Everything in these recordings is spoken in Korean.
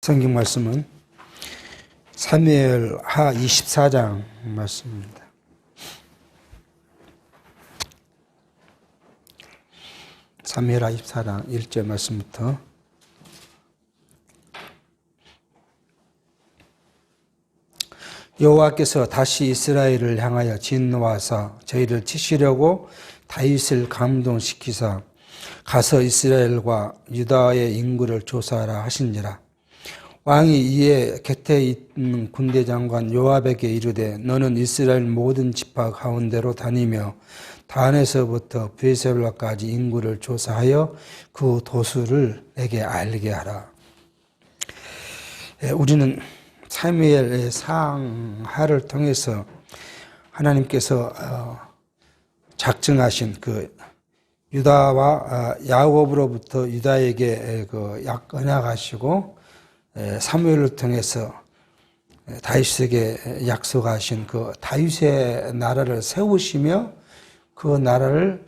성경 말씀은 사무엘하 24장 말씀입니다. 사무엘하 24장 1절 말씀부터 여호와께서 다시 이스라엘을 향하여 진노하사 저희를 치시려고 다윗을 감동시키사 가서 이스라엘과 유다의 인구를 조사하라 하신지라. 왕이 이에 곁에 있는 군대 장관 요압에게 이르되 너는 이스라엘 모든 지파 가운데로 다니며 단에서부터 브에셀바까지 인구를 조사하여 그 도수를 내게 알게 하라. 우리는 사무엘의 상하를 통해서 하나님께서 작정하신 그 유다와 야곱으로부터 유다에게 그 언약하시고 사무엘을 통해서 다윗에게 약속하신 그 다윗의 나라를 세우시며 그 나라를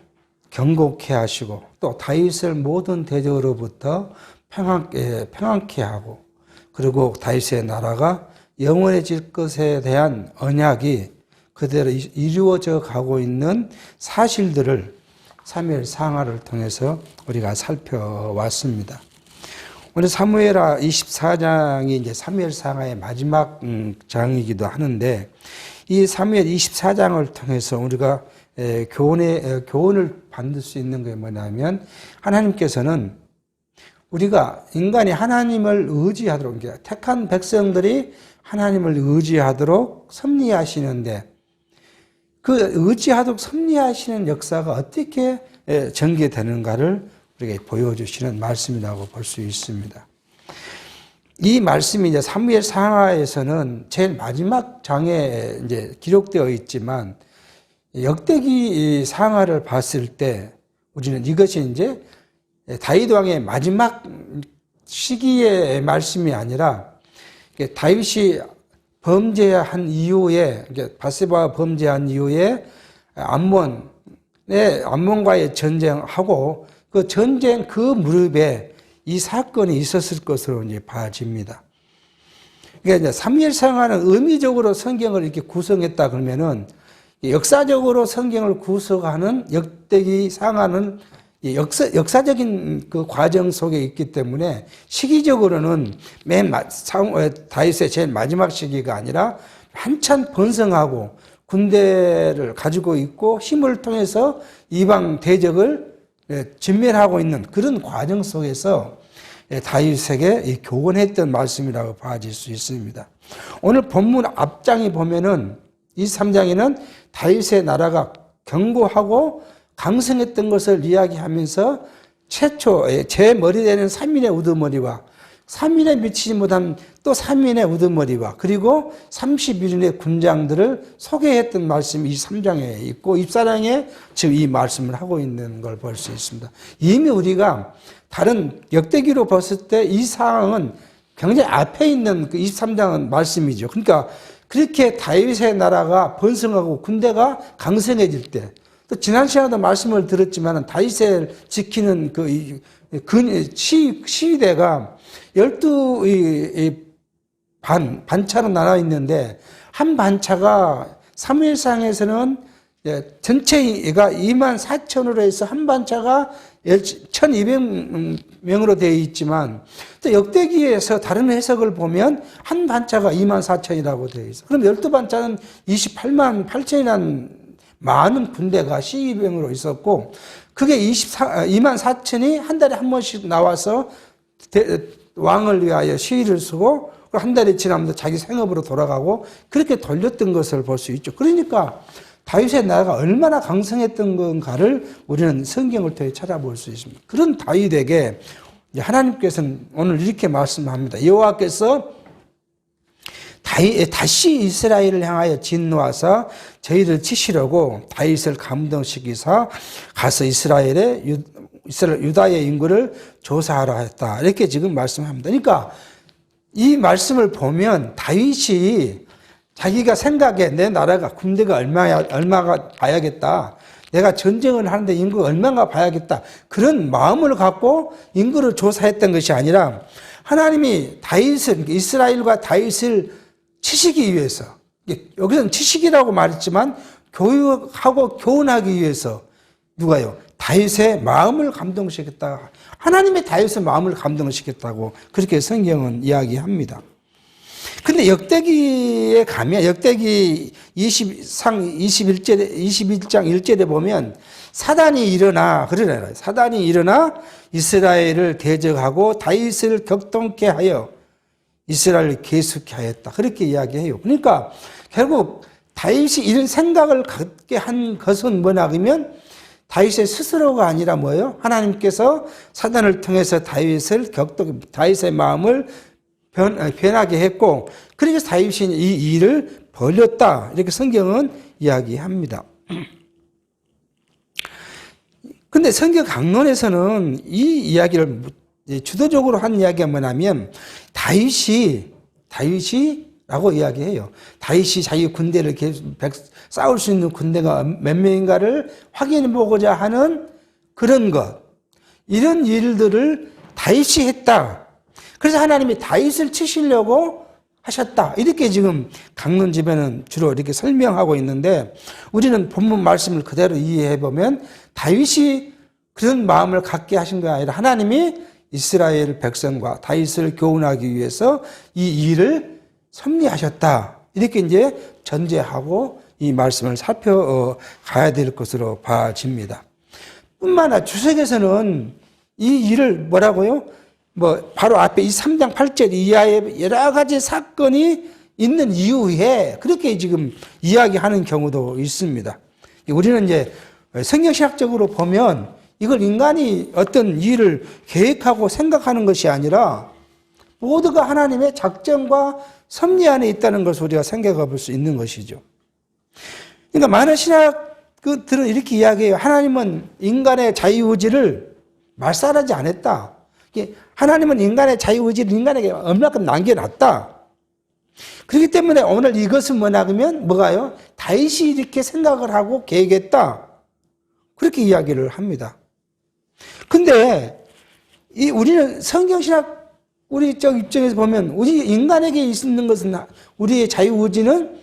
경고케 하시고 또 다윗을 모든 대적으로부터 평안케 하고 그리고 다윗의 나라가 영원해질 것에 대한 언약이 그대로 이루어져 가고 있는 사실들을 사무엘 상하를 통해서 우리가 살펴왔습니다. 오늘 사무엘하 24장이 이제 사무엘 상하의 마지막 장이기도 하는데 이 사무엘 24장을 통해서 우리가 교훈을 받을 수 있는 게 뭐냐면 하나님께서는 우리가 인간이 하나님을 의지하도록 택한 백성들이 하나님을 의지하도록 섭리하시는데 그 의지하도록 섭리하시는 역사가 어떻게 전개되는가를 우리에게 보여주시는 말씀이라고 볼 수 있습니다. 이 말씀이 이제 사무엘 상하에서는 제일 마지막 장에 이제 기록되어 있지만 역대기 상하를 봤을 때 우리는 이것이 이제 다윗 왕의 마지막 시기의 말씀이 아니라 다윗이 범죄한 이후에 바세바가 범죄한 이후에 암몬과의 전쟁하고 그 전쟁 그 무렵에 이 사건이 있었을 것으로 이제 봐집니다. 그러니까 이제 사무엘 상하는 의미적으로 성경을 이렇게 구성했다 그러면은 역사적으로 성경을 구성하는 역대기 상하는 역사적인 그 과정 속에 있기 때문에 시기적으로는 다윗의 제일 마지막 시기가 아니라 한참 번성하고 군대를 가지고 있고 힘을 통해서 이방 대적을 진멸하고 있는 그런 과정 속에서 다윗에게 교훈했던 말씀이라고 봐질 수 있습니다. 오늘 본문 앞장에 보면은 이 3장에는 다윗의 나라가 견고하고 강성했던 것을 이야기하면서 최초 제 머리에는 3인의 우두머리와 3인에 미치지 못한 또 3인의 우두머리와 그리고 31인의 군장들을 소개했던 말씀이 이 3장에 있고 24장에 지금 이 말씀을 하고 있는 걸 볼 수 있습니다. 이미 우리가 다른 역대기로 봤을 때 이 상황은 굉장히 앞에 있는 그 23장은 말씀이죠. 그러니까 그렇게 다윗의 나라가 번성하고 군대가 강성해질 때 또 지난 시간에도 말씀을 들었지만 다윗을 지키는 그 시위대가 12 반차로 나눠 있는데 한 반차가 사무엘상에서는 전체가 24,000으로 해서 한 반차가 1,200명으로 되어 있지만 또 역대기에서 다른 해석을 보면 한 반차가 24,000이라고 되어 있어요. 그럼 12반차는 28만 8천이라는 많은 군대가 시위병으로 있었고 그게 24,000이 한 달에 한 번씩 나와서 왕을 위하여 시위를 쓰고 한 달이 지나면 자기 생업으로 돌아가고 그렇게 돌렸던 것을 볼 수 있죠. 그러니까 다윗의 나라가 얼마나 강성했던 건가를 우리는 성경을 통해 찾아볼 수 있습니다. 그런 다윗에게 하나님께서는 오늘 이렇게 말씀합니다. 여호와께서 다시 이스라엘을 향하여 진노하사 저희를 치시려고 다윗을 감동시키사 가서 유다의 인구를 조사하라 했다. 이렇게 지금 말씀합니다. 그러니까 이 말씀을 보면 다윗이 자기가 생각해 내 나라가 군대가 얼마가 봐야겠다. 내가 전쟁을 하는데 인구가 얼마나 봐야겠다. 그런 마음을 갖고 인구를 조사했던 것이 아니라 하나님이 다윗을, 이스라엘과 다윗을 치시기 위해서, 여기서는 치시기라고 말했지만 교육하고 교훈하기 위해서 누가요? 다윗의 마음을 감동시켰다. 하나님의 다윗의 마음을 감동시켰다고 그렇게 성경은 이야기합니다. 근데 역대기에 가면 역대기 21장 1절에 보면 사단이 일어나 그러잖아요. 사단이 일어나 이스라엘을 대적하고 다윗을 격동케 하여 이스라엘을 계속케 하였다. 그렇게 이야기해요. 그러니까 결국 다윗이 이런 생각을 갖게 한 것은 뭐냐 그러면 다윗의 스스로가 아니라 뭐예요? 하나님께서 사단을 통해서 다윗의 마음을 변하게 했고, 그래서 다윗이 이 일을 벌였다. 이렇게 성경은 이야기합니다. 근데 성경 강론에서는 이 이야기를 주도적으로 한 이야기가 뭐냐면, 다윗이라고 이야기해요. 다윗이 자기 군대를 싸울 수 있는 군대가 몇 명인가를 확인해 보고자 하는 그런 것. 이런 일들을 다윗이 했다. 그래서 하나님이 다윗을 치시려고 하셨다. 이렇게 지금 강론집에는 주로 이렇게 설명하고 있는데, 우리는 본문 말씀을 그대로 이해해 보면 다윗이 그런 마음을 갖게 하신 게 아니라 하나님이 이스라엘 백성과 다윗을 교훈하기 위해서 이 일을 섭리하셨다. 이렇게 이제 전제하고 이 말씀을 살펴가야 될 것으로 봐집니다. 뿐만 아니라 주석에서는 이 일을 뭐라고요? 바로 앞에 이 3장 8절 이하에 여러 가지 사건이 있는 이후에 그렇게 지금 이야기하는 경우도 있습니다. 우리는 이제 성경신학적으로 보면 이걸 인간이 어떤 일을 계획하고 생각하는 것이 아니라 모두가 하나님의 작정과 섭리 안에 있다는 것을 우리가 생각해 볼 수 있는 것이죠. 그러니까 많은 신학들은 이렇게 이야기해요. 하나님은 인간의 자유의지를 말살하지 않았다. 하나님은 인간의 자유의지를 인간에게 얼마큼 남겨놨다. 그렇기 때문에 오늘 이것은 뭐냐 그러면 뭐가요? 다윗이 이렇게 생각을 하고 계획했다. 그렇게 이야기를 합니다. 근데 우리는 성경신학 우리 입장에서 보면 우리 인간에게 있는 것은 우리의 자유의지는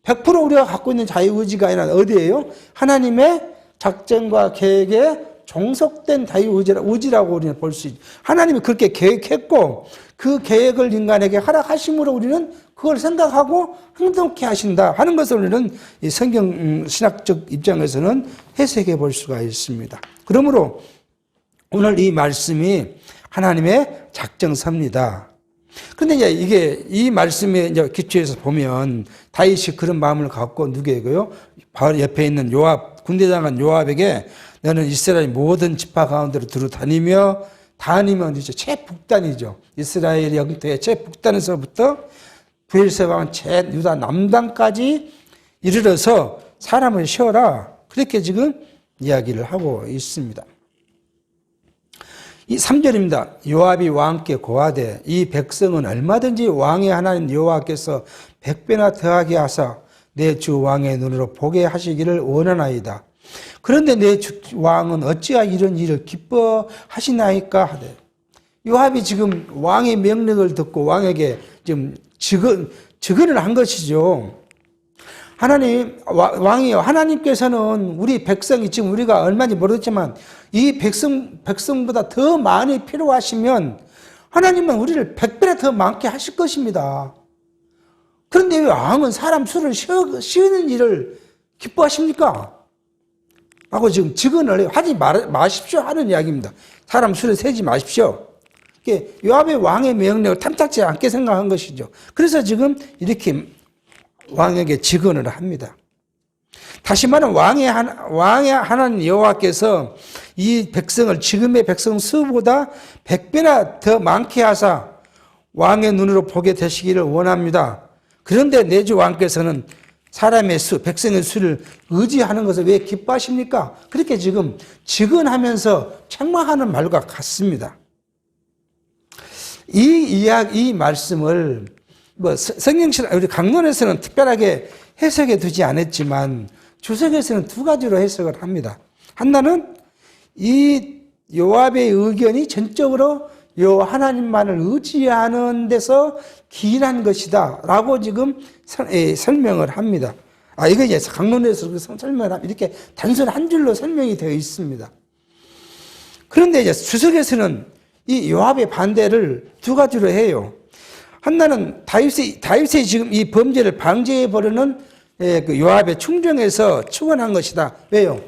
100% 우리가 갖고 있는 자유의지가 아니라 어디예요? 하나님의 작정과 계획에 종속된 자유의지라고 우리는 볼 수 있죠. 하나님이 그렇게 계획했고 그 계획을 인간에게 허락하심으로 우리는 그걸 생각하고 행동케 하신다 하는 것을 우리는 이 성경 신학적 입장에서는 해석해 볼 수가 있습니다. 그러므로 오늘 이 말씀이 하나님의 작정섭니다. 그런데 이제 이 말씀의 이제 기초에서 보면 다윗이 그런 마음을 갖고 누구에게요? 바로 옆에 있는 군대장관 요압에게 너는 이스라엘 모든 지파 가운데로 다니면 이제 최북단이죠. 이스라엘 영토의 최북단에서부터 브엘세바와 유다 남단까지 이르러서 사람을 쉬어라. 그렇게 지금 이야기를 하고 있습니다. 이 3절입니다. 요압이 왕께 고하되 이 백성은 얼마든지 왕의 하나님 여호와께서 100배나 더하게 하사 내 주 왕의 눈으로 보게 하시기를 원하나이다. 그런데 내 주 왕은 어찌하여 이런 일을 기뻐하시나이까 하되, 요압이 지금 왕의 명령을 듣고 왕에게 지금 증언을 한 것이죠. 왕이요. 하나님께서는 우리 백성이 지금 우리가 얼마인지 모르겠지만 이 백성보다 더 많이 필요하시면 하나님은 우리를 100배나 더 많게 하실 것입니다. 그런데 왜 왕은 사람 수를 씌우는 일을 기뻐하십니까? 라고 지금 증언을 하지 마십시오 하는 이야기입니다. 사람 수를 세지 마십시오. 요압의 왕의 명령을 탐탁지 않게 생각한 것이죠. 그래서 지금 이렇게 왕에게 증언을 합니다. 다시 말하면 왕의 하나님 여호와께서 이 백성을 지금의 백성 수보다 100배나 더 많게 하사 왕의 눈으로 보게 되시기를 원합니다. 그런데 내 주 왕께서는 사람의 수, 백성의 수를 의지하는 것을 왜 기뻐하십니까? 그렇게 지금 증언하면서 책망하는 말과 같습니다. 이 말씀을 성경신 우리 강론에서는 특별하게 해석해 두지 않았지만 주석에서는 두 가지로 해석을 합니다. 하나는 이 요압의 의견이 전적으로 요 하나님만을 의지하는 데서 기인한 것이다 라고 지금 설명을 합니다. 이거 이제 강론에서 설명을 하면 이렇게 단순 한 줄로 설명이 되어 있습니다. 그런데 이제 주석에서는 이 요압의 반대를 두 가지로 해요. 하나는 다윗의 지금 이 범죄를 방지해 버리는 그 요압의 충정에서 축원한 것이다. 왜요?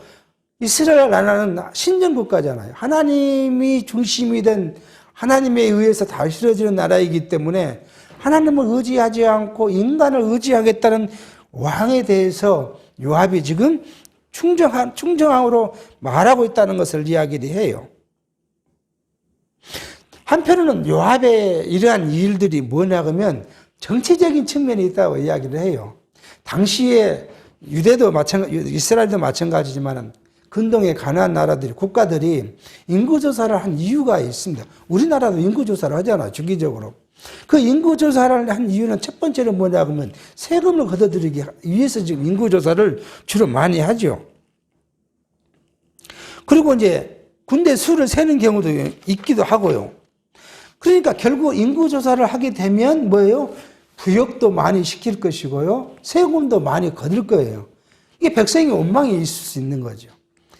이스라엘 나라는 신정국가잖아요. 하나님이 중심이 된 하나님에 의해서 다스려지는 나라이기 때문에 하나님을 의지하지 않고 인간을 의지하겠다는 왕에 대해서 요압이 지금 충정함으로 말하고 있다는 것을 이야기를 해요. 한편으로는 요압의 이러한 일들이 뭐냐 하면 정치적인 측면이 있다고 이야기를 해요. 당시에 유대도 이스라엘도 마찬가지지만 근동의 가나안 나라들이 국가들이 인구조사를 한 이유가 있습니다. 우리나라도 인구조사를 하잖아요. 주기적으로. 그 인구조사를 한 이유는 첫 번째로 뭐냐 하면 세금을 걷어들이기 위해서 지금 인구조사를 주로 많이 하죠. 그리고 이제 군대 수를 세는 경우도 있기도 하고요. 그러니까 결국 인구조사를 하게 되면 뭐예요? 부역도 많이 시킬 것이고요. 세금도 많이 거둘 거예요. 이게 백성의 원망이 있을 수 있는 거죠.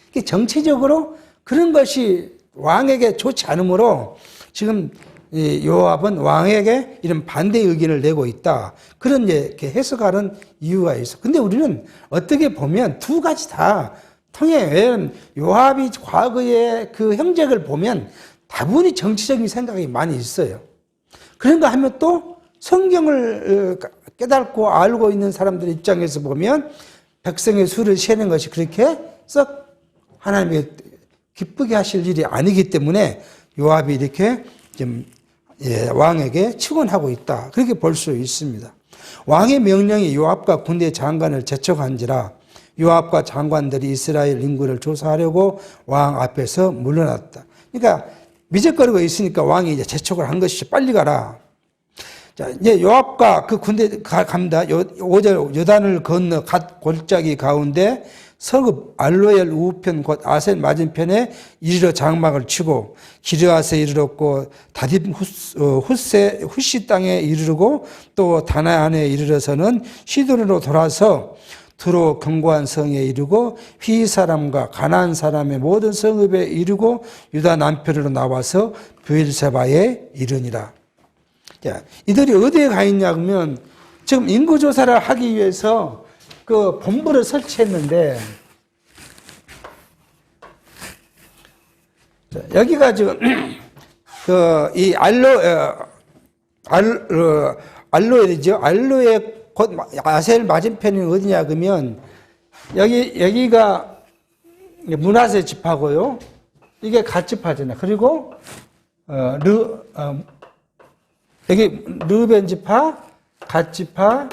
이게 정치적으로 그런 것이 왕에게 좋지 않으므로 지금 요압은 왕에게 이런 반대 의견을 내고 있다. 그런 이렇게 해석하는 이유가 있어. 근데 우리는 어떻게 보면 두 가지 다 통해요. 왜냐하면 요압이 과거의 그 행적을 보면 다분히 정치적인 생각이 많이 있어요. 그런가 하면 또 성경을 깨닫고 알고 있는 사람들 입장에서 보면 백성의 수를 세는 것이 그렇게 썩 하나님이 기쁘게 하실 일이 아니기 때문에 요압이 이렇게 좀 왕에게 축원하고 있다. 그렇게 볼 수 있습니다. 왕의 명령이 요압과 군대 장관을 재촉한지라 요압과 장관들이 이스라엘 인구를 조사하려고 왕 앞에서 물러났다. 그러니까 미적거리고 있으니까 왕이 이제 재촉을 한 것이죠. 빨리 가라. 자, 이제 요압과 그 군대 갑니다. 5절 요단을 건너 갓 골짜기 가운데 서급 알로엘 우편 곧 아셀 맞은편에 이르러 장막을 치고 기르앗에 이르렀고 다딤 후시 땅에 이르르고 또 다나안에 이르러서는 시돈으로 돌아서 두로 견고한 성에 이르고 휘 사람과 가나안 사람의 모든 성읍에 이르고 유다 남편으로 나와서 브엘세바에 이르니라. 자, 이들이 어디에 가 있냐 그러면 지금 인구조사를 하기 위해서 그 본부를 설치했는데 자, 여기가 지금 그 이 알로엘이죠. 알로엘 곧 아셀 맞은편이 어디냐 그러면 여기가 므낫세 지파고요. 이게 갓 지파잖아요. 그리고 여기 르벤 지파, 갓 지파,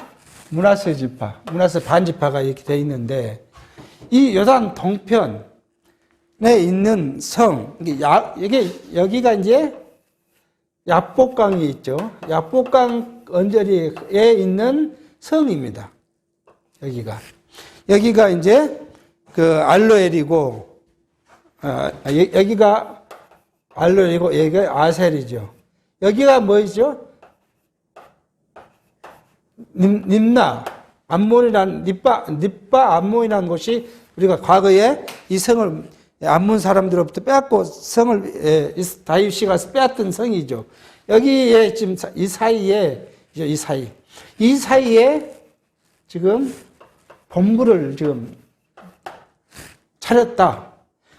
므낫세 지파, 므낫세 반 지파가 이렇게 돼 있는데 이 요단 동편에 있는 성, 여기가 이제 야복강이 있죠. 야복강 언저리에 있는 성입니다. 여기가 이제 그 알로엘이고, 여기가 알로엘이고, 여기가 아셀이죠. 여기가 뭐죠? 닙나, 암몬이란, 닙바 암몬이라는 곳이 우리가 과거에 이 성을 암몬 사람들로부터 빼앗고 성을 다윗이 가서 빼앗던 성이죠. 여기에 지금 이 사이에 지금 본부를 지금 차렸다.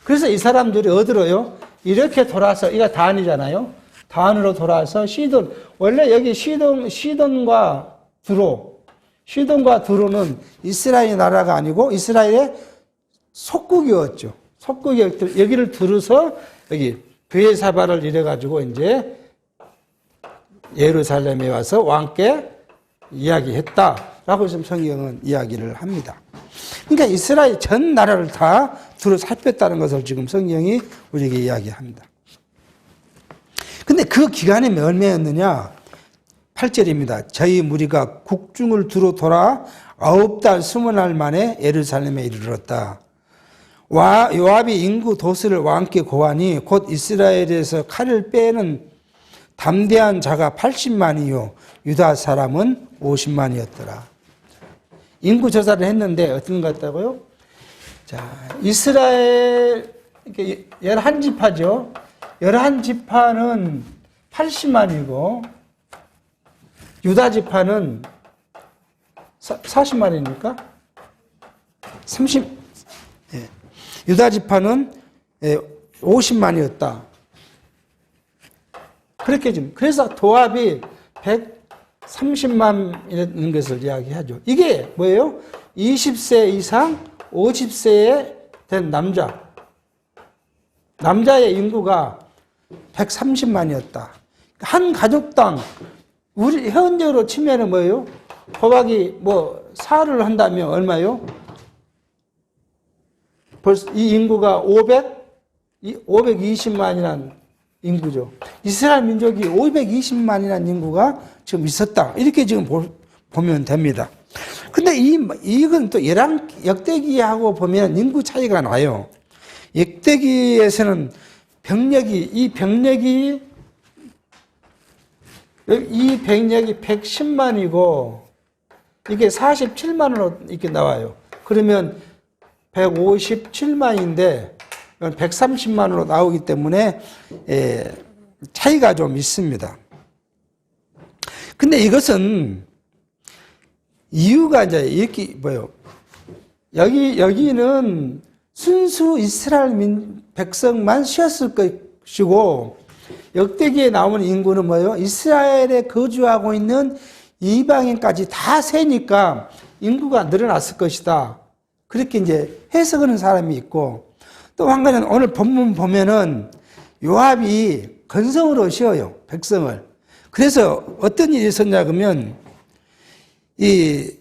그래서 이 사람들이 어디로요? 이렇게 돌아서, 이거 단이잖아요. 단으로 돌아서 시돈, 원래 여기 시돈과 두로는 이스라엘 나라가 아니고 이스라엘의 속국이었죠. 여기를 두르서 여기 브엘사바를 이래가지고 이제 예루살렘에 와서 왕께 이야기했다라고 지금 성경은 이야기를 합니다. 그러니까 이스라엘 전 나라를 다 두루 살폈다는 것을 지금 성경이 우리에게 이야기합니다. 근데 그 기간이 얼마였느냐? 8절입니다. 저희 무리가 국중을 두루 돌아 9달 20날 만에 예루살렘에 이르렀다. 요압이 인구 도수를 왕께 고하니 곧 이스라엘에서 칼을 빼는 담대한 자가 80만이요 유다 사람은 50만이었더라. 인구 조사를 했는데 어떤 것 같다고요? 자, 이스라엘 11지파죠. 11지파는 80만이고 유다 지파는 40만입니까? 30, 예. 유다 지파는 50만이었다. 그렇게 좀, 그래서 도합이 130만이라는 것을 이야기하죠. 이게 뭐예요? 20세 이상 50세에 된 남자의 인구가 130만이었다. 한 가족당, 우리 현재로 치면은 뭐예요? 도박이 뭐 4를 한다면 얼마요? 벌써 이 인구가 520만이라는 인구죠. 이스라엘 민족이 520만이라는 인구가 지금 있었다. 이렇게 지금 보면 됩니다. 근데 이건 또 역대기하고 보면 인구 차이가 나요. 역대기에서는 이 병력이 110만이고 이게 47만으로 이렇게 나와요. 그러면 157만인데 130만으로 나오기 때문에 차이가 좀 있습니다. 근데 이것은 이유가 이제 이렇게 뭐예요? 여기는 순수 이스라엘 백성만 쉬었을 것이고 역대기에 나오는 인구는 뭐예요? 이스라엘에 거주하고 있는 이방인까지 다 세니까 인구가 늘어났을 것이다. 그렇게 이제 해석하는 사람이 있고 또 한 가지는 오늘 본문 보면은 요압이 건성으로 씌워요. 백성을. 그래서 어떤 일이 있었냐 그러면 이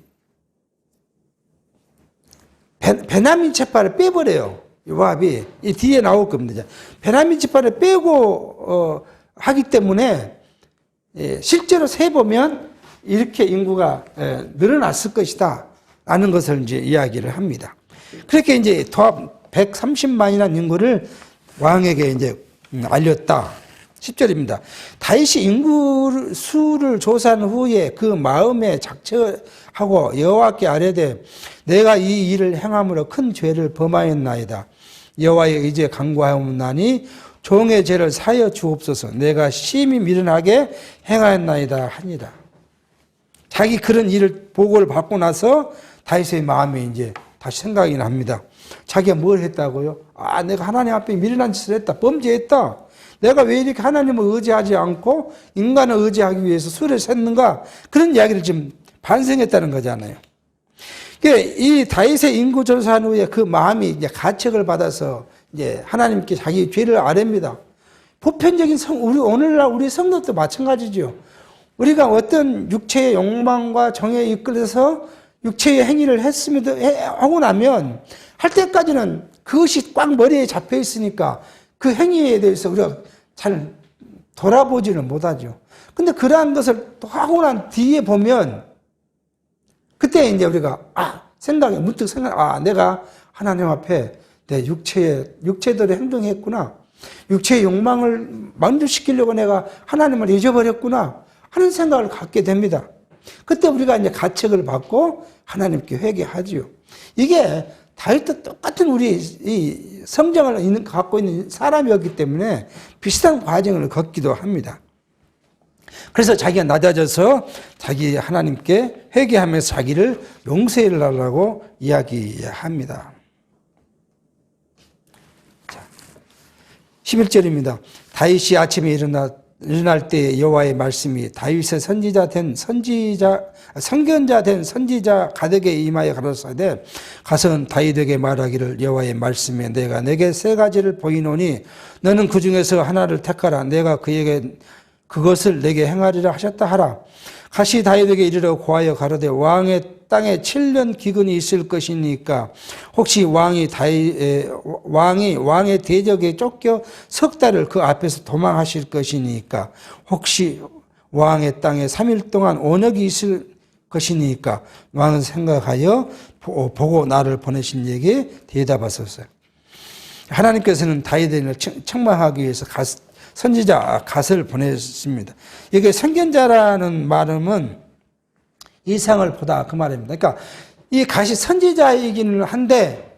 베냐민 지파를 빼버려요. 요압이 이 뒤에 나올 겁니다. 베냐민 지파를 빼고 하기 때문에 실제로 세 보면 이렇게 인구가 늘어났을 것이다 라는 것을 이제 이야기를 합니다. 그렇게 이제 도합 130만이라는 인구를 왕에게 이제 알렸다. 10절입니다. 다윗이 인구 수를 조사한 후에 그 마음에 작정하고 여호와께 아뢰되 내가 이 일을 행함으로 큰 죄를 범하였나이다. 여호와의 의지에 간구하옵나니 종의 죄를 사하여 주옵소서. 내가 심히 미련하게 행하였나이다 하니라. 자기 그런 일을 보고를 받고 나서 다윗의 마음에 이제 다시 생각이 납니다. 자기가 뭘 했다고요? 내가 하나님 앞에 미련한 짓을 했다. 범죄했다. 내가 왜 이렇게 하나님을 의지하지 않고 인간을 의지하기 위해서 수를 셌는가? 그런 이야기를 지금 반성했다는 거잖아요. 이 다윗의 인구 조사한 후에 그 마음이 이제 가책을 받아서 이제 하나님께 자기 죄를 아뢰입니다. 보편적인 오늘날 우리 성도도 마찬가지죠. 우리가 어떤 육체의 욕망과 정에 이끌려서 육체의 행위를 하고 나면 할 때까지는 그것이 꽉 머리에 잡혀 있으니까 그 행위에 대해서 우리가 잘 돌아보지는 못하죠. 근데 그러한 것을 또 하고 난 뒤에 보면 그때 이제 우리가 문득 내가 하나님 앞에 내 육체대로 행동했구나. 육체의 욕망을 만족시키려고 내가 하나님을 잊어버렸구나 하는 생각을 갖게 됩니다. 그때 우리가 이제 가책을 받고 하나님께 회개하지요. 이게 다윗도 똑같은 우리 이 성장을 갖고 있는 사람이었기 때문에 비슷한 과정을 걷기도 합니다. 그래서 자기가 낮아져서 자기 하나님께 회개하면서 자기를 용서해 달라고 이야기합니다. 11절입니다. 다윗이 아침에 일어날 때 여호와의 말씀이 다윗의 선견자 된 선지자 가드에게 임하여 가로사대 가서 다윗에게 말하기를 여호와의 말씀에 내가 내게 세 가지를 보이노니 너는 그 중에서 하나를 택하라. 내가 그에게 그것을 내게 행하리라 하셨다 하라. 가시 다윗에게 이르러 고하여 가로되 왕의 땅에 7년 기근이 있을 것이니까 혹시 왕의 대적에 쫓겨 석 달을 그 앞에서 도망하실 것이니까 혹시 왕의 땅에 3일 동안 온역이 있을 것이니까 왕은 생각하여 보고 나를 보내신 이에게 대답하소서. 하나님께서는 다윗을 책망하기 위해서 선지자 갓을 보냈습니다. 이게 선견자라는 말은 이상을 보다 그 말입니다. 그러니까 이 갓이 선지자이기는 한데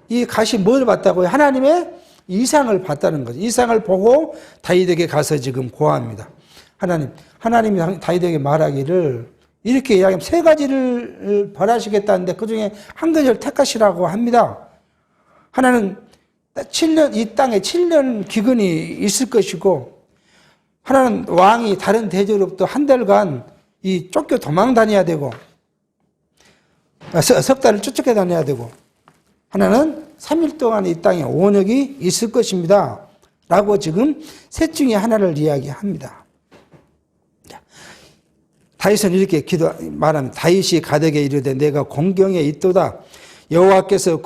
이 갓이 뭘 봤다고요? 하나님의 이상을 봤다는 거죠. 이상을 보고 다윗에게 가서 지금 고합니다. 하나님이 다윗에게 말하기를 이렇게 이야기하면 세 가지를 벌하시겠다는데 그중에 한 가지를 택하시라고 합니다. 하나는 7년, 이 땅에 7년 기근이 있을 것이고, 하나는 왕이 다른 대적으로부터 한 달간 이 쫓겨 도망 다녀야 되고, 석 달을 쫓겨 다녀야 되고, 하나는 3일 동안 이 땅에 온역이 있을 것입니다. 라고 지금 셋 중에 하나를 이야기합니다. 다윗은 이렇게 말합니다. 다윗이 갓에게 이르되 내가 공경에 있도다. 여호와께서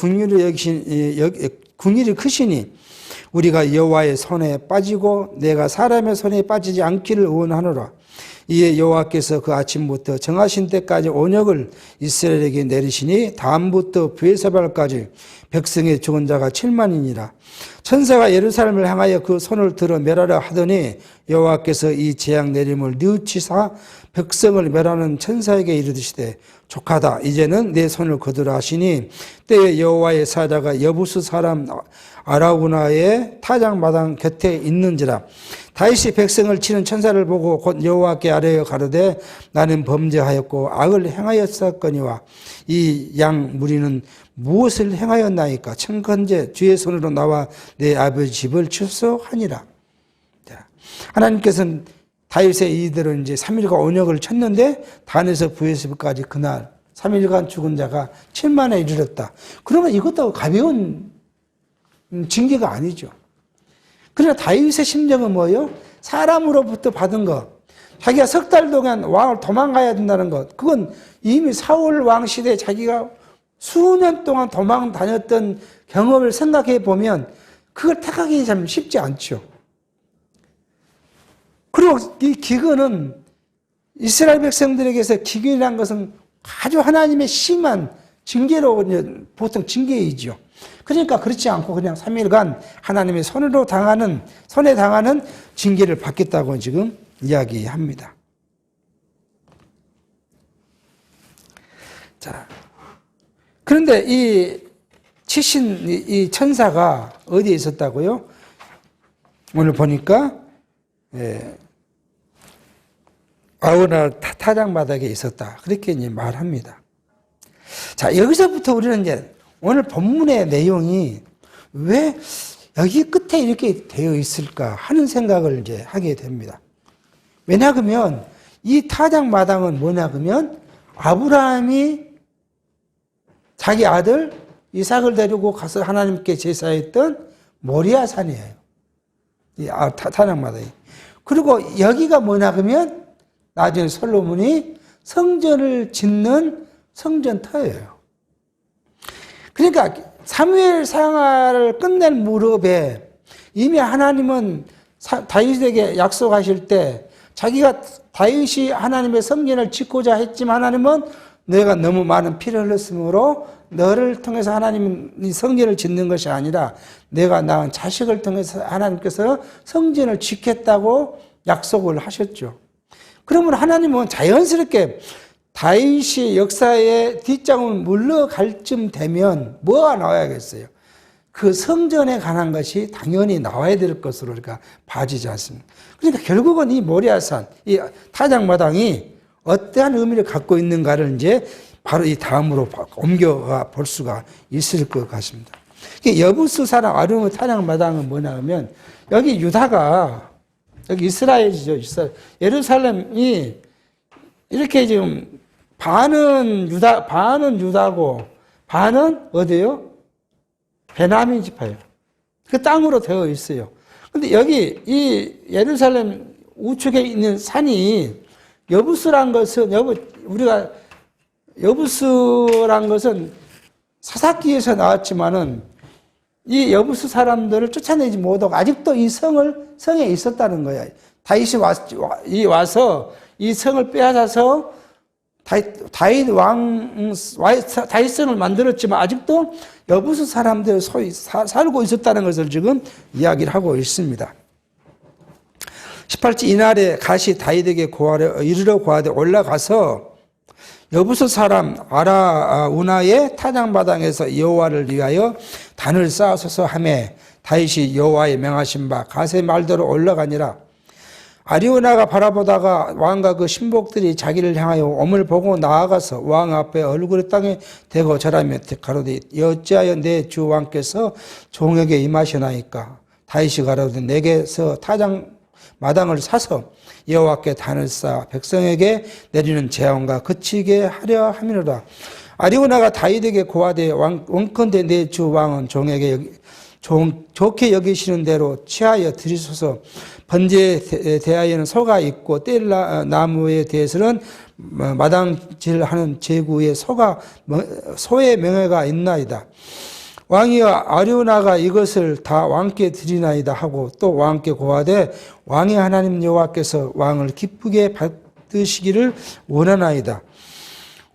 궁일이 크시니 우리가 여호와의 손에 빠지고 내가 사람의 손에 빠지지 않기를 원하노라. 이에 여호와께서 그 아침부터 정하신 때까지 온역을 이스라엘에게 내리시니 다음부터 브에세바까지 백성의 죽은 자가 7만이니라. 천사가 예루살렘을 향하여 그 손을 들어 멸하려 하더니 여호와께서 이 재앙 내림을 뉘우치사 백성을 멸하는 천사에게 이르시되 족하다. 이제는 내 손을 거두라 하시니 때에 여호와의 사자가 여부스 사람 아라우나의 타작마당 곁에 있는지라. 다윗이 백성을 치는 천사를 보고 곧 여호와께 아뢰어 가로되 나는 범죄하였고 악을 행하였사거니와 이 양 무리는 무엇을 행하였나이까? 청컨제 주의 손으로 나와 내 아버지 집을 출소하니라. 하나님께서는 다윗의 이대로 이제 3일간 온역을 쳤는데 단에서 브에세바까지 그날 3일간 죽은 자가 7만에 이르렀다. 그러면 이것도 가벼운 징계가 아니죠. 그러나 다윗의 심정은 뭐예요? 사람으로부터 받은 것, 자기가 석 달 동안 왕을 도망가야 된다는 것, 그건 이미 사울 왕 시대에 자기가 수년 동안 도망 다녔던 경험을 생각해 보면 그걸 택하기 참 쉽지 않죠. 그리고 이 기근은 이스라엘 백성들에게서 기근이라는 것은 아주 하나님의 심한 징계로 보통 징계이죠. 그러니까 그렇지 않고 그냥 3일간 하나님의 손에 당하는 징계를 받겠다고 지금 이야기합니다. 자, 그런데 이 천사가 어디에 있었다고요? 오늘 보니까 아우나 타작마당에 있었다. 그렇게 이제 말합니다. 자, 여기서부터 우리는 이제 오늘 본문의 내용이 왜 여기 끝에 이렇게 되어 있을까 하는 생각을 이제 하게 됩니다. 왜냐하면 이 타작마당은 뭐냐 그러면 아브라함이 자기 아들 이삭을 데리고 가서 하나님께 제사했던 모리아 산이에요. 이 타작마당이. 그리고 여기가 뭐냐 그러면 나중에 솔로몬이 성전을 짓는 성전터예요. 그러니까 사무엘 상하를 끝낸 무렵에 이미 하나님은 다윗에게 약속하실 때 자기가 다윗이 하나님의 성전을 짓고자 했지만 하나님은 너가 너무 많은 피를 흘렸으므로 너를 통해서 하나님이 성전을 짓는 것이 아니라 내가 낳은 자식을 통해서 하나님께서 성전을 짓겠다고 약속을 하셨죠. 그러면 하나님은 자연스럽게 다윗이 역사의 뒷장을 물러갈 쯤 되면 뭐가 나와야겠어요? 그 성전에 관한 것이 당연히 나와야 될 것으로 우리가 봐지지 않습니다. 그러니까 결국은 이 모리아산, 이 타작마당이 어떠한 의미를 갖고 있는가를 이제 바로 이 다음으로 옮겨가 볼 수가 있을 것 같습니다. 여부스 사람 아르무 타작마당은 뭐냐 하면 여기 유다가 여기 이스라엘이죠. 예루살렘이 이렇게 지금 반은 유다고 반은 어디요? 베냐민 지파예요. 그 땅으로 되어 있어요. 근데 여기 이 예루살렘 우측에 있는 산이 여부스란 것은 우리가 여부스란 것은 사사기에서 나왔지만은 이 여부스 사람들을 쫓아내지 못하고 아직도 이 성에 있었다는 거예요. 다윗이 와서 이 성을 빼앗아서 다윗성을 만들었지만 아직도 여부스 사람들 소위 살고 있었다는 것을 지금 이야기를 하고 있습니다. 18절 이날에 가시 다윗에게 이르러 고하되 올라가서 여부스 사람 아라우나의 타작마당에서 여호와를 위하여 단을 쌓아서서 하매 다윗이 여호와의 명하신 바 가세 말대로 올라가니라. 아리우나가 바라보다가 왕과 그 신복들이 자기를 향하여 옴을 보고 나아가서 왕 앞에 얼굴을 땅에 대고 절하며 가로되 어찌하여 내 주 왕께서 종에게 임하시나이까. 다윗이 가로되 내게서 타작 마당을 사서 여호와께 단을 쌓아 백성에게 내리는 재앙과 그치게 하려 함이로라. 아리우나가 다윗에게 고하되 원컨대 내 주 왕은 종에게 좋게 여기시는 대로 취하여 드리소서. 번제에 대하여는 소가 있고 뗄 나무에 대해서는 마당질하는 제구에 소의 명예가 있나이다. 왕이여 아리우나가 이것을 다 왕께 드리나이다 하고 또 왕께 고하되 왕의 하나님 여호와께서 왕을 기쁘게 받으시기를 원하나이다.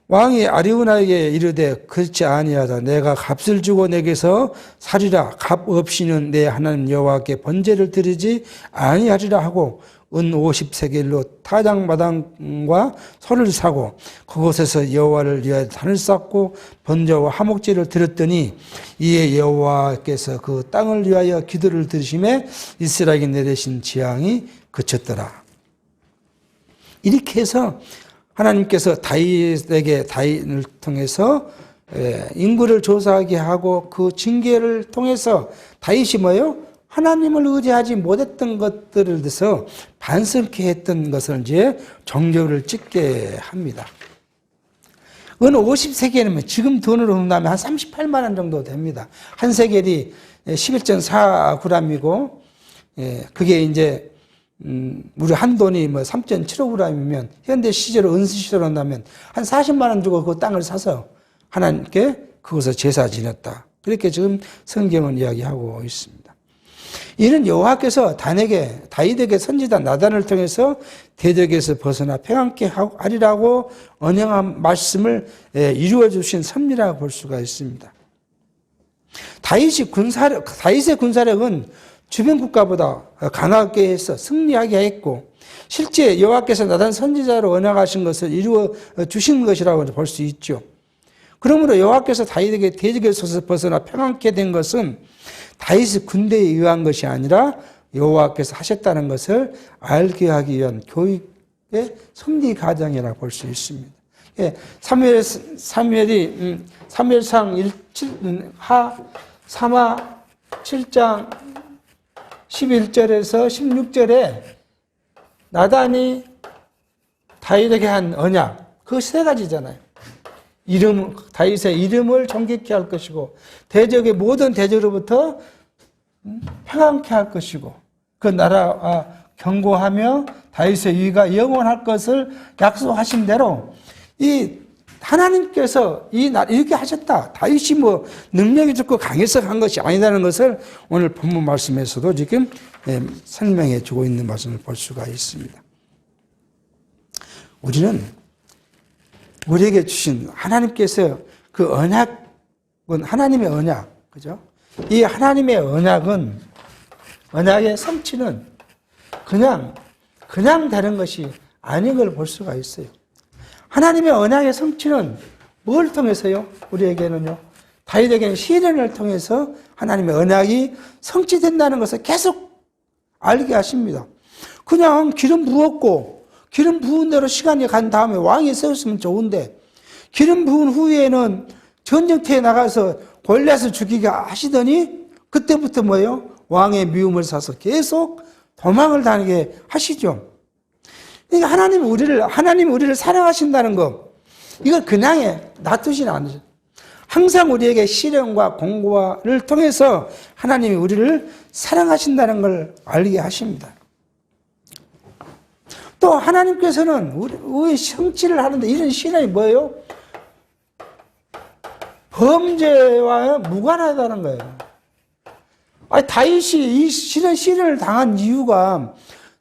왕이 아리우나에게 이르되 그렇지 아니하다. 내가 값을 주고 내게서 살이라. 값 없이는 내 하나님 여호와께 번제를 드리지 아니하리라 하고 은 50세겔로 타작마당과 소를 사고 그곳에서 여호와를 위하여 단을 쌓고 번제와 화목제를 드렸더니 이에 여호와께서 그 땅을 위하여 기도를 들으심에 이스라엘에게 내리신 재앙이 그쳤더라. 이렇게 해서 하나님께서 다윗을 통해서 인구를 조사하게 하고 그 징계를 통해서 다윗이 뭐예요? 하나님을 의지하지 못했던 것들을 대해서 반성케 했던 것을 이제 정죄를 찍게 합니다. 어느 50세겔이면 지금 돈으로 본다면 한 38만 원 정도 됩니다. 한 세겔이 11.4g이고 그게 이제 우리 한 돈이 뭐 3.75g이면 현대 시제로 은수 시제로 한다면 한 40만 원 주고 그 땅을 사서 하나님께 그것을 제사 지냈다. 그렇게 지금 성경은 이야기하고 있습니다. 이는 여호와께서 다윗에게 선지자 나단을 통해서 대적에서 벗어나 평안케 하리라고 언행한 말씀을 이루어 주신 섭리라고 볼 수가 있습니다. 다윗의 군사력은 주변 국가보다 강하게 해서 승리하게 했고 실제 여호와께서 나단 선지자로 언약하신 것을 이루어 주신 것이라고 볼 수 있죠. 그러므로 여호와께서 다윗에게 대적에서 벗어나 평안케 된 것은 다윗의 군대에 의한 것이 아니라 여호와께서 하셨다는 것을 알게 하기 위한 교육의 섭리 과정이라고 볼 수 있습니다. 사무엘상 3하 7장 11절에서 16절에 나단이 다윗에게 한 언약, 그 세 가지잖아요. 다윗의 이름을 존귀케 할 것이고 대적의 모든 대적으로부터 평안케 할 것이고 그 나라 경고하며 다윗의 위가 영원할 것을 약속하신 대로 이 하나님께서 이렇게 하셨다. 다윗이 뭐 능력이 좋고 강해서 한 것이 아니라는 것을 오늘 본문 말씀에서도 지금 설명해 주고 있는 말씀을 볼 수가 있습니다. 우리는 우리에게 주신 하나님께서 그 언약은 하나님의 언약, 그죠? 이 하나님의 언약의 성취는 그냥 되는 것이 아닌 걸 볼 수가 있어요. 하나님의 언약의 성취는 뭘 통해서요? 우리에게는요. 다윗에게는 시련을 통해서 하나님의 언약이 성취된다는 것을 계속 알게 하십니다. 그냥 기름 부었고 기름 부은 대로 시간이 간 다음에 왕이 세웠으면 좋은데 기름 부은 후에는 전쟁터에 나가서 골리앗을 죽이게 하시더니 그때부터 뭐예요? 왕의 미움을 사서 계속 도망을 다니게 하시죠. 그러니까 하나님 우리를 사랑하신다는 거, 이걸 그냥 놔두지는 않으죠. 항상 우리에게 시련과 공고를 통해서 하나님이 우리를 사랑하신다는 걸 알게 하십니다. 또 하나님께서는 우리 성취를 하는데 이런 시련이 뭐예요? 범죄와 무관하다는 거예요. 다윗이 이 시련을 당한 이유가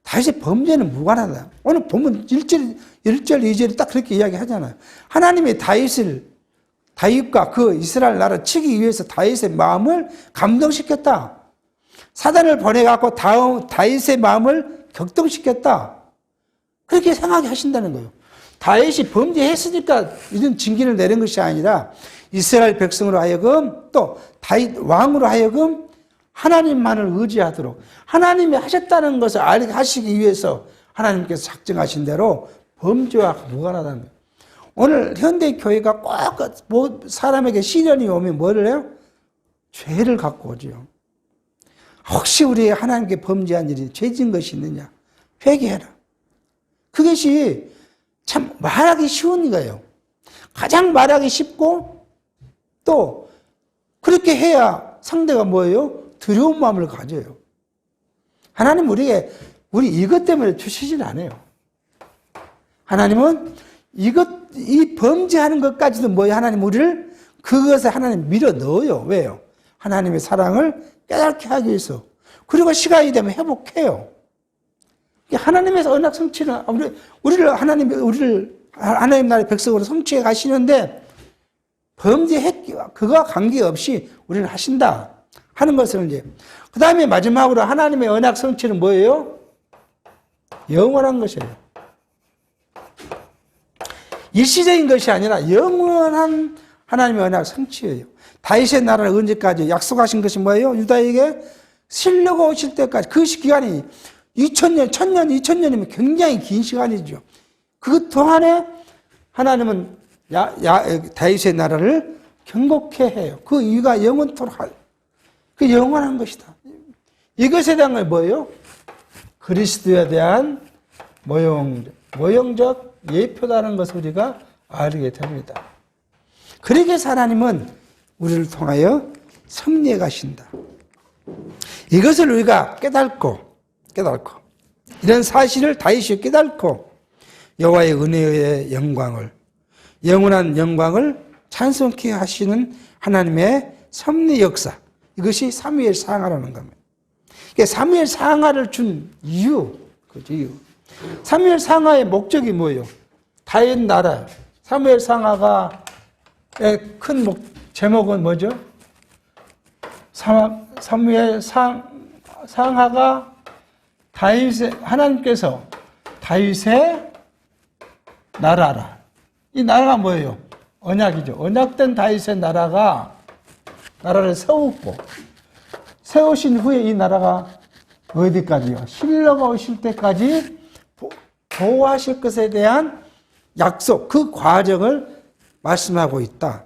다윗의 범죄는 무관하다. 오늘 보면 1절, 2절이 딱 그렇게 이야기하잖아요. 하나님이 다윗과 그 이스라엘 나라 치기 위해서 다윗의 마음을 감동시켰다. 사단을 보내갖고 다윗의 마음을 격동시켰다. 그렇게 생각하게 하신다는 거예요. 다윗이 범죄했으니까 이런 징계를 내린 것이 아니라 이스라엘 백성으로 하여금 또 다윗 왕으로 하여금 하나님만을 의지하도록 하나님이 하셨다는 것을 알게 하시기 위해서 하나님께서 작정하신 대로 범죄와 무관하다는 거예요. 오늘 현대 교회가 꼭 사람에게 시련이 오면 뭐를 해요? 죄를 갖고 오죠. 혹시 우리 하나님께 범죄한 일이 죄진 것이 있느냐? 회개해라. 그것이 참 말하기 쉬운 거예요. 가장 말하기 쉽고 또 그렇게 해야 상대가 뭐예요? 두려운 마음을 가져요. 하나님 우리 이것 때문에 주시진 않아요. 하나님은 이 범죄하는 것까지도 뭐예요? 하나님 우리를 그것에 하나님 밀어 넣어요. 왜요? 하나님의 사랑을 깨닫게 하기 위해서. 그리고 시간이 되면 회복해요. 하나님의 언약 성취는 우리를 하나님 나라의 백성으로 성취해 가시는데 그거와 관계없이 우리는 하신다 하는 것을 이제 그 다음에 마지막으로 하나님의 언약 성취는 뭐예요? 영원한 것이에요. 일시적인 것이 아니라 영원한 하나님의 언약 성취예요. 다윗의 나라를 언제까지 약속하신 것이 뭐예요? 유다에게 신뢰가 오실 때까지 그 기간이 2000년, 1000년, 2000년이면 굉장히 긴 시간이죠. 그 동안에 하나님은 다윗의 나라를 경고케 해요. 그 이유가 영원토록 그 영원한 것이다. 이것에 대한 건 뭐예요? 그리스도에 대한 모형적 예표다는 것을 우리가 알게 됩니다. 그러기 위해서 하나님은 우리를 통하여 섭리해 가신다. 이것을 우리가 깨닫고 이런 사실을 다윗이 깨닫고 여호와의 은혜의 영광을 영원한 영광을 찬송케 하시는 하나님의 섭리 역사, 이것이 사무엘 상하라는 겁니다. 사무엘 상하를 준 이유, 사무엘 상하의 목적이 뭐예요? 다윗 나라. 사무엘 상하가 큰 제목은 뭐죠? 사무엘 상하가 하나님께서 다윗의 나라라. 이 나라가 뭐예요? 언약이죠. 언약된 다윗의 나라를 세우신 후에 이 나라가 어디까지요? 실로가 오실 때까지 보호하실 것에 대한 약속, 그 과정을 말씀하고 있다.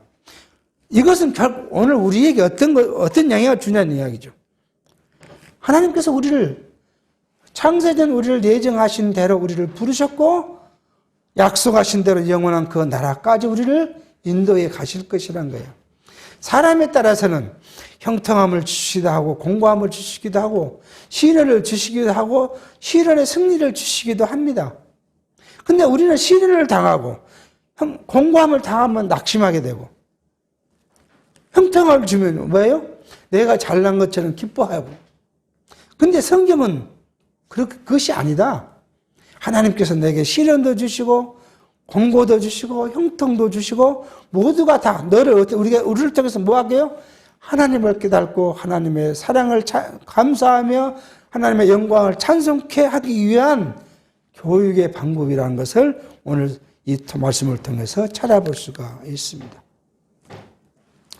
이것은 결국 오늘 우리에게 어떤 영향을 주냐는 이야기죠. 하나님께서 창세전 우리를 예정하신 대로 우리를 부르셨고 약속하신 대로 영원한 그 나라까지 우리를 인도해 가실 것이란 거예요. 사람에 따라서는 형통함을 주시기도 하고 공고함을 주시기도 하고 시련을 주시기도 하고 시련의 승리를 주시기도 합니다. 근데 우리는 시련을 당하고 공고함을 당하면 낙심하게 되고 형통함을 주면 뭐예요? 내가 잘난 것처럼 기뻐하고. 근데 성경은 그것이 아니다. 하나님께서 내게 시련도 주시고 공고도 주시고 형통도 주시고 모두가 다 우리를 통해서 뭐 하게요? 하나님을 깨닫고 하나님의 사랑을 감사하며 하나님의 영광을 찬송케 하기 위한 교육의 방법이라는 것을 오늘 이 말씀을 통해서 찾아볼 수가 있습니다.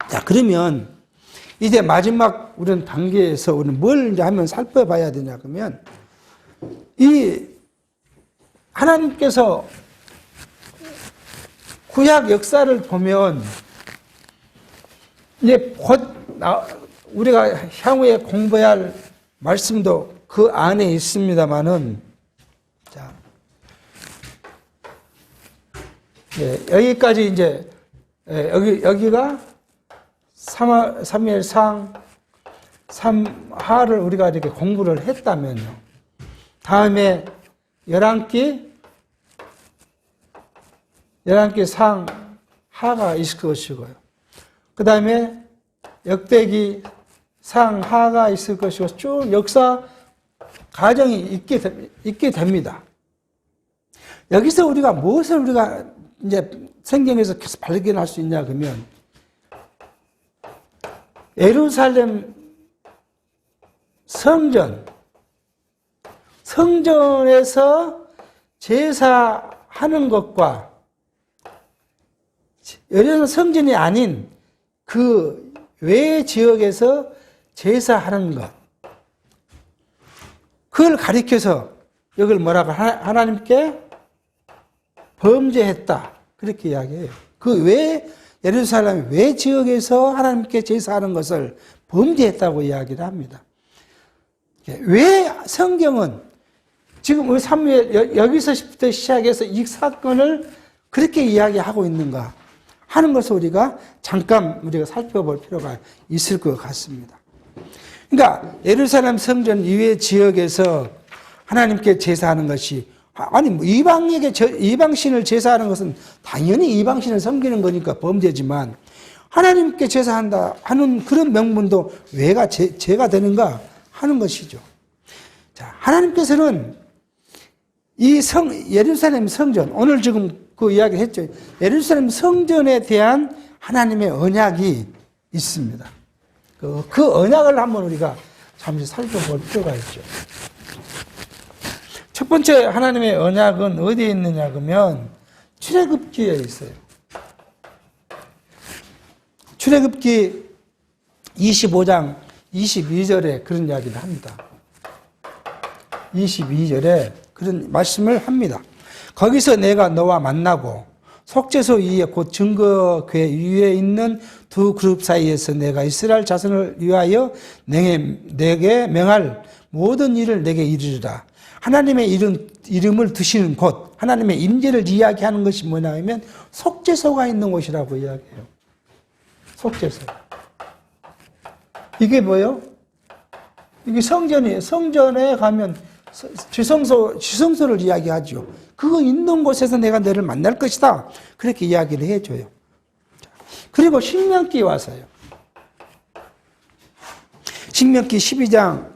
자, 그러면 이제 마지막 우리는 단계에서 우리는 뭘 이제 하면 살펴봐야 되냐 그러면 이 하나님께서 구약 역사를 보면 이제 곧 우리가 향후에 공부해야 할 말씀도 그 안에 있습니다만은 자, 여기까지 이제 여기가 사무엘상 3하를 우리가 이렇게 공부를 했다면요. 다음에 11기 상하가 있을 것이고요. 그 다음에 역대기 상하가 있을 것이고 쭉 역사 과정이 있게 됩니다. 여기서 우리가 무엇을 우리가 이제 성경에서 계속 발견할 수 있냐 그러면 예루살렘 성전 성전에서 제사하는 것과 예루살렘 성전이 아닌 그 외 지역에서 제사하는 것, 그걸 가리켜서 이걸 뭐라고 하나님께 범죄했다 그렇게 이야기해요. 그 외 예루살렘 외 지역에서 하나님께 제사하는 것을 범죄했다고 이야기를 합니다. 왜 성경은 지금 우리 사무엘 여기서부터 시작해서 이 사건을 그렇게 이야기하고 있는가 하는 것을 우리가 잠깐 살펴볼 필요가 있을 것 같습니다. 그러니까 예루살렘 성전 이외 지역에서 하나님께 제사하는 것이 아니 이방신을 제사하는 것은 당연히 이방신을 섬기는 거니까 범죄지만 하나님께 제사한다 하는 그런 명분도 왜가 죄가 되는가 하는 것이죠. 자, 하나님께서는 이 예루살렘 성전, 오늘 지금 그 이야기 했죠. 예루살렘 성전에 대한 하나님의 언약이 있습니다. 그 언약을 한번 우리가 잠시 살펴볼 필요가 있죠. 첫 번째 하나님의 언약은 어디에 있느냐 그러면 출애굽기에 있어요. 출애굽기 25장 22절에 그런 이야기를 합니다. 22절에 그런 말씀을 합니다. 거기서 내가 너와 만나고 속죄소 위에 곧 증거궤 위에 있는 두 그룹 사이에서 내가 이스라엘 자손을 위하여 내게 명할 모든 일을 내게 이르리라. 하나님의 이름을 드시는 곳, 하나님의 임재를 이야기하는 것이 뭐냐 하면 속죄소가 있는 곳이라고 이야기해요. 속죄소. 이게 뭐예요? 이게 성전이에요. 성전에 가면 지성소를 이야기하죠. 그거 있는 곳에서 내가 너를 만날 것이다. 그렇게 이야기를 해줘요. 그리고 신명기에 와서요. 신명기 12장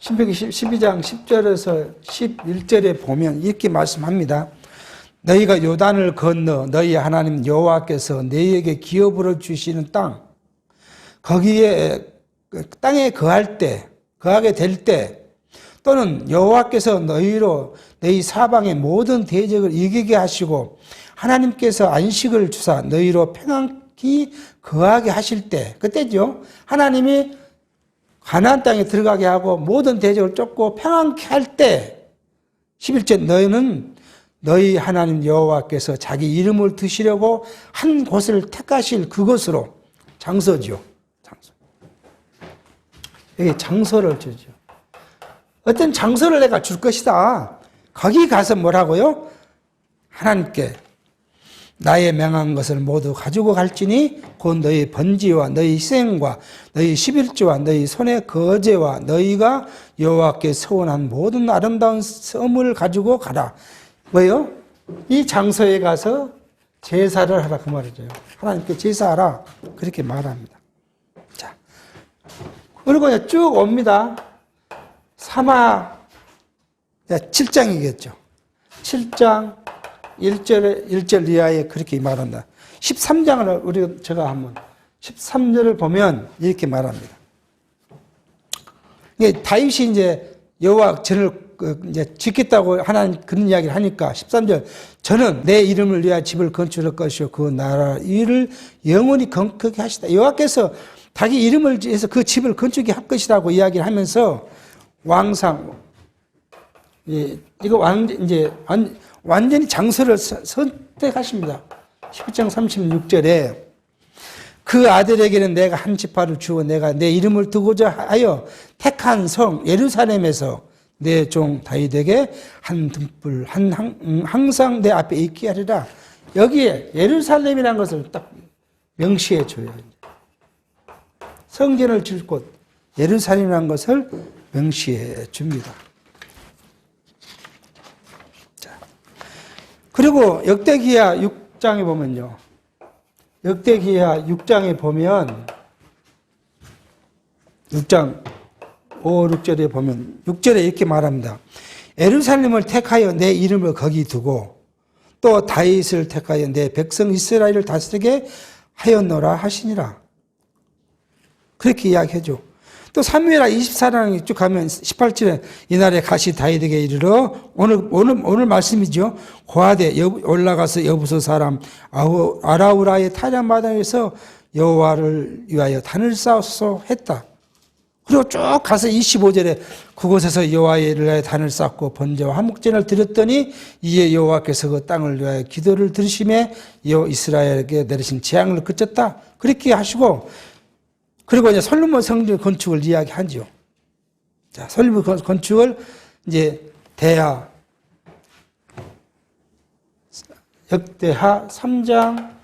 10절에서 11절에 보면 이렇게 말씀합니다. 너희가 요단을 건너 너희 하나님 여호와께서 너희에게 기업으로 주시는 땅, 거기에 땅에 거하게 될 때, 또는 여호와께서 너희 사방의 모든 대적을 이기게 하시고 하나님께서 안식을 주사 너희로 평안히 거하게 하실 때, 그때죠. 하나님이 가나안 땅에 들어가게 하고 모든 대적을 쫓고 평안케 할 때 11절 너희는 너희 하나님 여호와께서 자기 이름을 드시려고 한 곳을 택하실 그곳으로, 장소죠. 장소. 여기 장소를 주죠. 어떤 장소를 내가 줄 것이다. 거기 가서 뭐라고요? 하나님께 나의 명한 것을 모두 가지고 갈지니 곧 너희 번지와 너희 희생과 너희 11조와 너희 손의 거제와 너희가 여호와께 서원한 모든 아름다운 섬을 가지고 가라. 뭐요? 이 장소에 가서 제사를 하라 그 말이죠. 하나님께 제사하라 그렇게 말합니다. 자, 그리고 쭉 옵니다. 7장이겠죠. 7장 1절 이하에 그렇게 말한다. 13장을 제가 한번 13절을 보면 이렇게 말합니다. 다윗이 이제 여호와 전을 이제 짓겠다고 하나님 그런 이야기를 하니까 13절 저는 내 이름을 위하여 집을 건축할 것이요 그 나라 일을 영원히 건축하게 하시다. 여호와께서 자기 이름을 위해서 그 집을 건축하게 할 것이라고 이야기를 하면서 왕상 이거 완전히 장소를 선택하십니다. 11장 36절에 그 아들에게는 내가 한 지파를 주어 내가 내 이름을 두고자 하여 택한 성 예루살렘에서 내 종 다윗에게 한 등불 항상 내 앞에 있게 하리라. 여기에 예루살렘이라는 것을 딱 명시해 줘요. 성전을 질 곳 예루살렘이라는 것을 명시해 줍니다. 자, 그리고 역대기야 6장에 보면요. 역대기야 6장에 보면 6장 5, 6절에 보면 6절에 이렇게 말합니다. 예루살렘을 택하여 내 이름을 거기 두고 또 다윗을 택하여 내 백성 이스라엘을 다스리게 하였노라 하시니라. 그렇게 이야기해줘. 또 사무엘하 24장에 쭉 가면 18절에 이날에 가시 다윗에게 이르러 오늘 말씀이죠. 고아대 올라가서 여부서 사람 아라우라의 타작마당에서 여호와를 위하여 단을 쌓아서 했다. 그리고 쭉 가서 25절에 그곳에서 여호와를 위하여 단을 쌓고 번제와 화목제를 드렸더니 이에 여호와께서 그 땅을 위하여 기도를 들으심에 이스라엘에게 내리신 재앙을 그쳤다. 그렇게 하시고 그리고 이제 솔로몬 성전 건축을 이야기하죠. 자, 솔로몬 건축을 이제 역대하 3장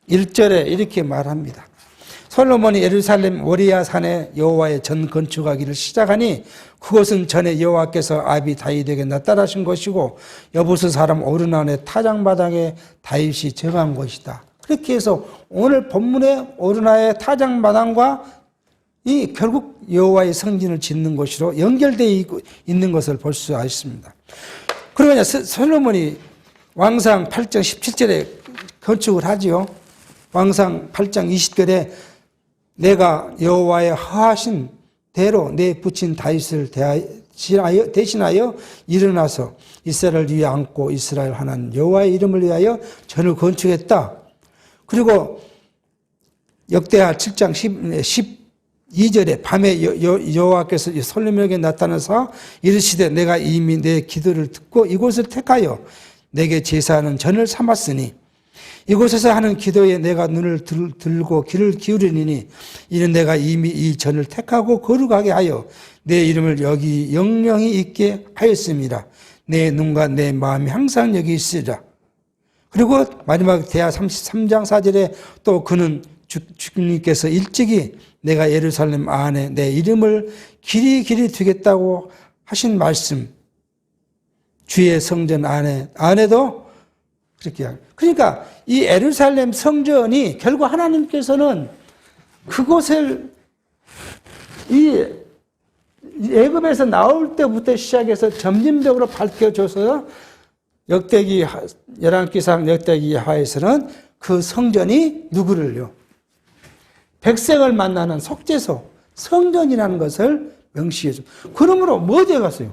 1절에 이렇게 말합니다. 솔로몬이 예루살렘 모리아 산에 여호와의 전 건축하기를 시작하니 그것은 전에 여호와께서 아비 다윗에게 나타나신 것이고 여부스 사람 오르난의 타작마당에 다윗이 정한 것이다. 그렇게 해서 오늘 본문의 오르나의 타작마당과 이 결국 여호와의 성전을 짓는 것으로 연결되어 있는 것을 볼 수 있습니다. 그리고 이제 솔로몬이 왕상 8장 17절에 건축을 하지요. 왕상 8장 20절에 내가 여호와의 허하신 대로 내 부친 다윗을 대신하여 일어나서 이스라엘을 위해 안고 이스라엘 하나님 여호와의 이름을 위하여 전을 건축했다. 그리고 역대하 7장 12절에 밤에 여호와께서 솔로몬에게 나타나서 이르시되 내가 이미 내 기도를 듣고 이곳을 택하여 내게 제사하는 전을 삼았으니 이곳에서 하는 기도에 내가 눈을 들고 귀를 기울이니 이는 내가 이미 이 전을 택하고 거룩하게 하여 내 이름을 여기 영영히 있게 하였습니다. 내 눈과 내 마음이 항상 여기 있으리라. 그리고 마지막 대하 33장 4절에 또 그는 주님께서 일찍이 내가 예루살렘 안에 내 이름을 길이 두겠다고 하신 말씀 주의 성전 안에도 그렇게 하고 그러니까 이 예루살렘 성전이 결국 하나님께서는 그곳을 이 애굽에서 나올 때부터 시작해서 점진적으로 밝혀줘서 역대기 11기상 역대기 하에서는 그 성전이 누구를요? 백성을 만나는 속죄소, 성전이라는 것을 명시해줘. 그러므로 뭐 되겠어요?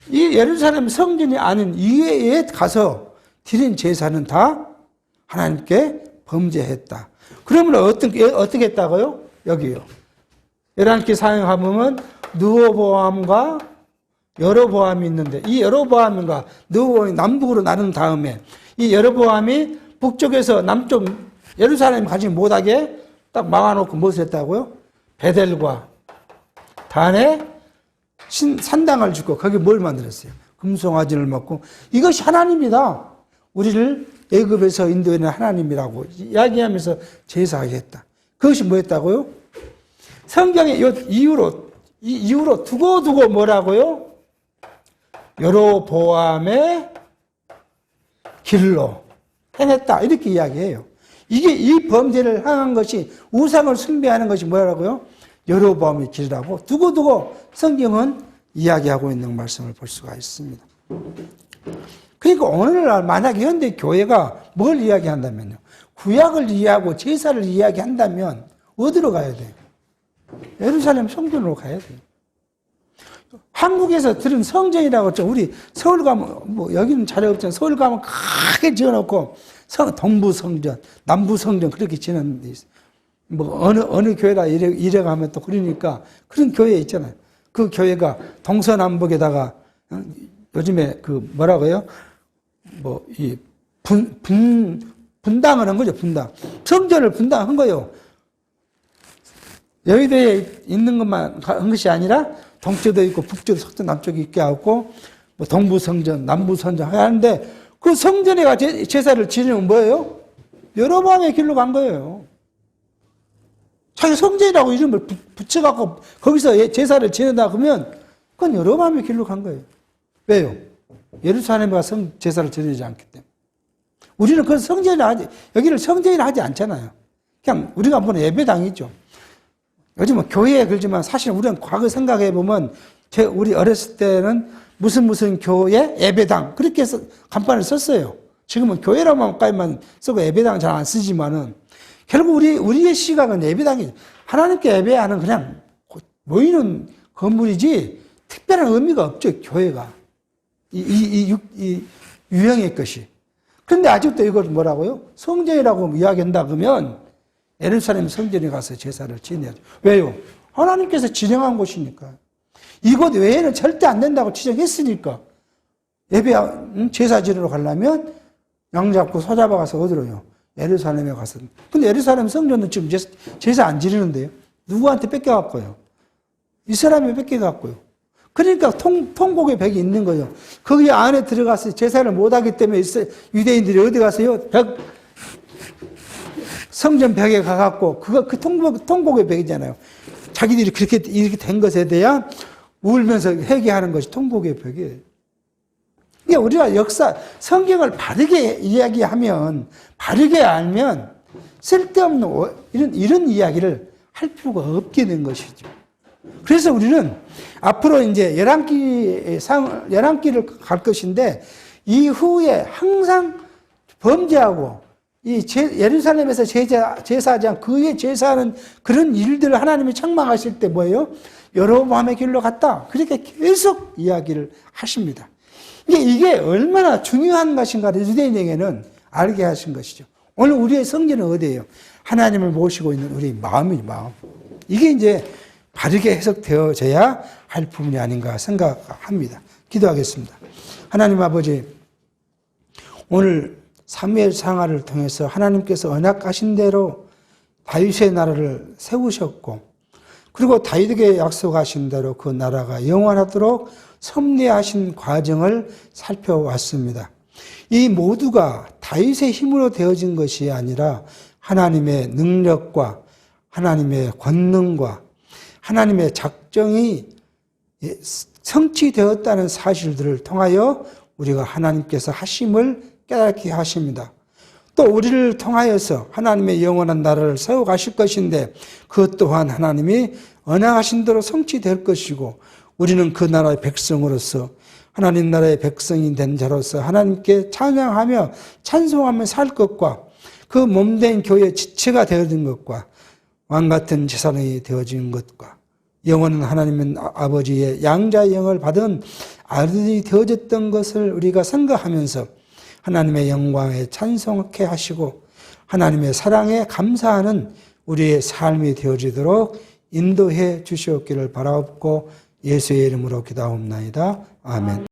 이 예루살렘 성전이 아닌 이외에 가서 드린 제사는 다 하나님께 범죄했다. 그러면 어떻게 했다고요? 여기요. 11기 사행하면 느호보암과 여로보암이 있는데 이 여로보암과 느호보암이 남북으로 나눈 다음에 이 여로보암이 북쪽에서 남쪽 예루살렘 가지 못하게 딱 막아놓고 무엇을 했다고요? 베델과 단에 산당을 짓고 거기 뭘 만들었어요? 금송아지를 먹고 이것이 하나님이다. 우리를 애굽에서 인도해낸 하나님이라고 이야기하면서 제사하게 했다. 그것이 뭐였다고요? 성경에 이 이후로 두고 뭐라고요? 여로보암의 길로 행했다. 이렇게 이야기해요. 이게 이 범죄를 행한 것이 우상을 숭배하는 것이 뭐라고요? 여로보암의 길이라고 두고 성경은 이야기하고 있는 말씀을 볼 수가 있습니다. 그러니까 오늘날 만약에 현대 교회가 뭘 이야기한다면요. 구약을 이해하고 제사를 이야기한다면 어디로 가야 돼요? 예루살렘 성전으로 가야 돼요. 한국에서 들은 성전이라고 했죠. 우리 서울 가면 뭐 여기는 자료 없지만 서울 가면 크게 지어놓고 동부 성전, 남부 성전 그렇게 지는 데 있어요. 뭐 어느 교회라 이래 가면 또 그러니까 그런 교회 있잖아요. 그 교회가 동서남북에다가 요즘에 그 뭐라고요? 뭐 이 분당을 한 거죠. 분당. 성전을 분당한 거예요. 여의도에 있는 것만 한 것이 아니라 동쪽도 있고 북쪽도 서쪽 남쪽이 있게 하고 뭐 동부 성전, 남부 성전 하는데 그 성전에 제사를 지내면 뭐예요? 여로보암의 길로 간 거예요. 자기 성전이라고 이름을 붙여갖고 거기서 제사를 지낸다 그러면 그건 여로보암의 길로 간 거예요. 왜요? 예루살렘에 가서 제사를 지내지 않기 때문에. 우리는 그건 여기를 성전이라 하지 않잖아요. 그냥 우리가 보는 예배당이죠. 요즘은 교회에 그러지만 사실 우리는 과거 생각해 보면 우리 어렸을 때는 무슨 교회 예배당 그렇게 해서 간판을 썼어요. 지금은 교회라고만 쓰고 예배당 잘 안 쓰지만은 결국 우리의 시각은 예배당이죠. 하나님께 예배하는 그냥 모이는 건물이지 특별한 의미가 없죠, 교회가. 이 유형의 것이. 그런데 아직도 이걸 뭐라고요? 성전이라고 이야기한다 그러면 예루살렘 성전에 가서 제사를 지내야죠. 왜요? 하나님께서 지정한 곳이니까. 이곳 외에는 절대 안 된다고 지정했으니까. 예배, 제사 지내러 가려면 양 잡고 소 잡아가서 어디로요? 예루살렘에 가서. 근데 예루살렘 성전은 지금 제사 안 지내는데요. 누구한테 뺏겨갔고요? 이스라엘에 뺏겨갔고요. 그러니까 통곡의 벽이 있는 거예요. 거기 안에 들어가서 제사를 못하기 때문에 유대인들이 어디 가서요? 성전 벽에 가갖고 그 통곡의 벽이잖아요. 자기들이 이렇게 된 것에 대한 울면서 회개하는 것이 통곡의 벽이에요. 그러니까 우리가 성경을 바르게 이야기하면, 바르게 알면 쓸데없는 이런 이야기를 할 필요가 없게 된 것이죠. 그래서 우리는 앞으로 이제 11기를 갈 것인데, 이후에 항상 범죄하고, 예루살렘에서 제사하지 않고 그의 제사하는 그런 일들을 하나님이 책망하실 때 뭐예요? 여로보암의 길로 갔다. 그렇게 계속 이야기를 하십니다. 이게 얼마나 중요한 것인가를 유대인에게는 알게 하신 것이죠. 오늘 우리의 성전은 어디예요? 하나님을 모시고 있는 우리 마음. 이게 이제 바르게 해석되어져야 할 부분이 아닌가 생각합니다. 기도하겠습니다. 하나님 아버지, 오늘 사무엘 상하를 통해서 하나님께서 언약하신 대로 다윗의 나라를 세우셨고, 그리고 다윗에게 약속하신 대로 그 나라가 영원하도록 섭리하신 과정을 살펴왔습니다. 이 모두가 다윗의 힘으로 되어진 것이 아니라 하나님의 능력과 하나님의 권능과 하나님의 작정이 성취되었다는 사실들을 통하여 우리가 하나님께서 하심을 깨닫게 하십니다. 또 우리를 통하여서 하나님의 영원한 나라를 세워가실 것인데, 그것 또한 하나님이 언약하신 대로 성취될 것이고, 우리는 그 나라의 백성으로서, 하나님 나라의 백성이 된 자로서 하나님께 찬양하며 찬송하며 살 것과, 그 몸된 교회의 지체가 되어진 것과, 왕같은 재산이 되어진 것과, 영원한 하나님 아버지의 양자의 영을 받은 아들이 되어졌던 것을 우리가 생각하면서 하나님의 영광에 찬송케 하시고 하나님의 사랑에 감사하는 우리의 삶이 되어지도록 인도해 주시옵기를 바라옵고 예수의 이름으로 기도하옵나이다. 아멘.